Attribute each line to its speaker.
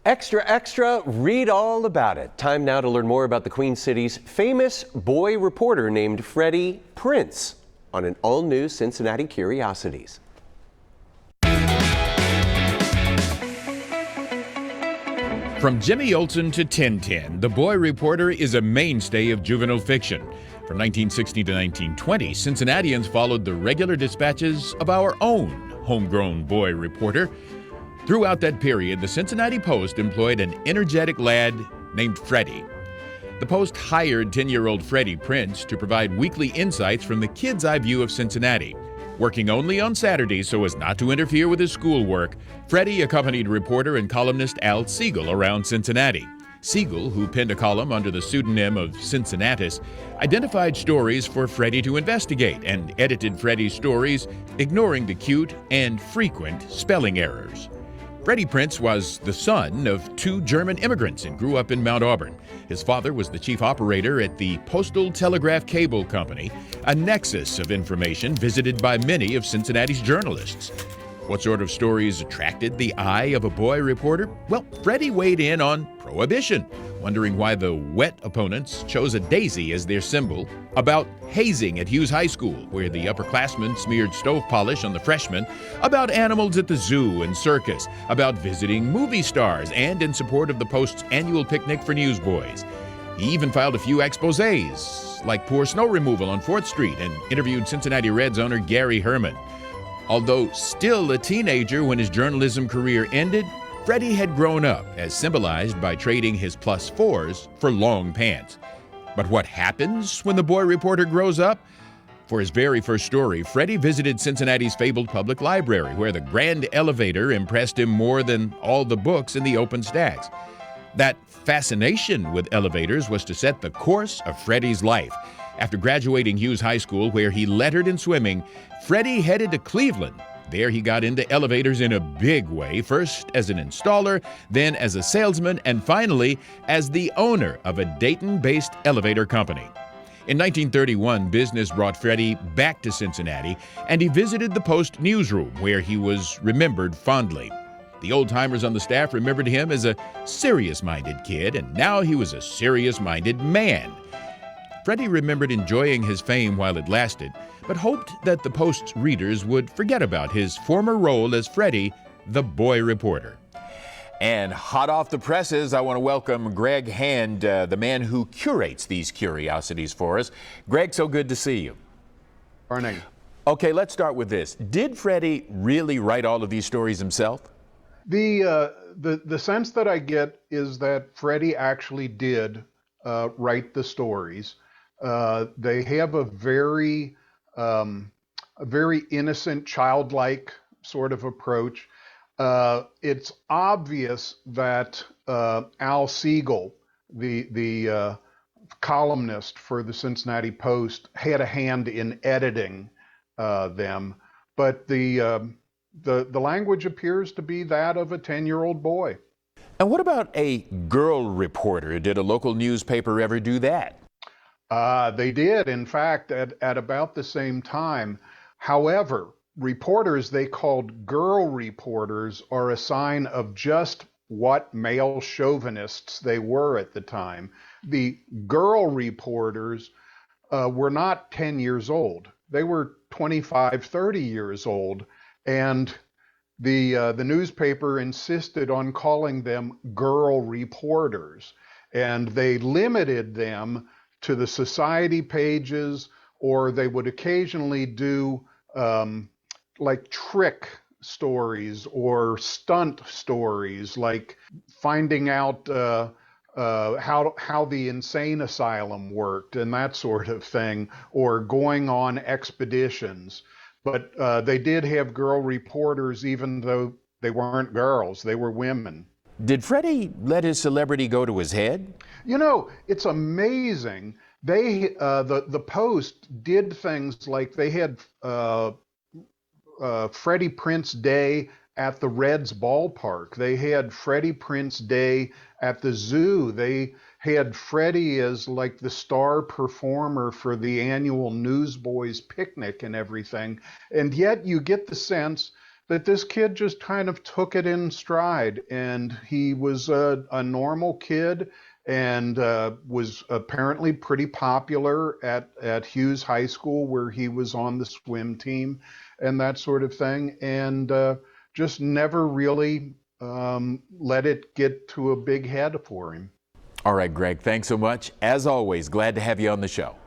Speaker 1: Extra, extra, read all about it. Time now to learn more about the Queen City's famous boy reporter named Freddy Printz on an all-new Cincinnati Curiosities.
Speaker 2: From Jimmy Olsen to Tintin, the boy reporter is a mainstay of juvenile fiction. From 1960 to 1920, Cincinnatians followed the regular dispatches of our own homegrown boy reporter. Throughout that period, the Cincinnati Post employed an energetic lad named Freddie. The Post hired 10-year-old Freddy Printz to provide weekly insights from the kid's eye view of Cincinnati. Working only on Saturdays so as not to interfere with his schoolwork, Freddie accompanied reporter and columnist Segal around Cincinnati. Segal, who penned a column under the pseudonym of Cincinnatus, identified stories for Freddie to investigate and edited Freddie's stories, ignoring the cute and frequent spelling errors. Freddy Printz was the son of two German immigrants and grew up in Mount Auburn. His father was the chief operator at the Postal Telegraph Cable Company, a nexus of information visited by many of Cincinnati's journalists. What sort of stories attracted the eye of a boy reporter? Well, Freddie weighed in on prohibition, wondering why the wet opponents chose a daisy as their symbol, about hazing at Hughes High School, where the upperclassmen smeared stove polish on the freshmen, about animals at the zoo and circus, about visiting movie stars, and in support of the Post's annual picnic for newsboys. He even filed a few exposés, like poor snow removal on 4th Street, and interviewed Cincinnati Reds owner Gary Herman. Although still a teenager when his journalism career ended, Freddie had grown up, as symbolized by trading his +4s for long pants. But what happens when the boy reporter grows up? For his very first story, Freddie visited Cincinnati's fabled public library, where the grand elevator impressed him more than all the books in the open stacks. That fascination with elevators was to set the course of Freddie's life. After graduating Hughes High School, where he lettered in swimming, Freddie headed to Cleveland. There he got into elevators in a big way, first as an installer, then as a salesman, and finally as the owner of a Dayton-based elevator company. In 1931, business brought Freddie back to Cincinnati, and he visited the Post newsroom, where he was remembered fondly. The old-timers on the staff remembered him as a serious-minded kid, and now he was a serious-minded man. Freddie remembered enjoying his fame while it lasted, but hoped that the Post's readers would forget about his former role as Freddie, the boy reporter.
Speaker 3: And hot off the presses, I want to welcome Greg Hand, the man who curates these curiosities for us. Greg, so good to see you.
Speaker 4: Morning.
Speaker 3: Okay, let's start with this. Did Freddie really write all of these stories himself?
Speaker 4: The sense that I get is that Freddie actually did write the stories. They have a very innocent, childlike sort of approach. It's obvious that Segal, the columnist for the Cincinnati Post, had a hand in editing them, but the language appears to be that of a 10-year-old boy.
Speaker 3: And what about a girl reporter? Did a local newspaper ever do that?
Speaker 4: They did, in fact, at about the same time. However, reporters they called girl reporters are a sign of just what male chauvinists they were at the time. The girl reporters were not 10 years old. They were 25, 30 years old. And the newspaper insisted on calling them girl reporters. And they limited them to the society pages, or they would occasionally do like trick stories or stunt stories, like finding out how the insane asylum worked and that sort of thing, or going on expeditions. But they did have girl reporters, even though they weren't girls, they were women.
Speaker 3: Did Freddie let his celebrity go to his head?
Speaker 4: You know, it's amazing. The Post did things like they had Freddy Printz Day at the Reds ballpark. They had Freddy Printz Day at the zoo. They had Freddie as like the star performer for the annual Newsboys picnic and everything. And yet you get the sense that this kid just kind of took it in stride, and he was a normal kid, and was apparently pretty popular at Hughes High School, where he was on the swim team and that sort of thing, and just never really let it get to a big head for him.
Speaker 3: All right, Greg, thanks so much. As always, glad to have you on the show.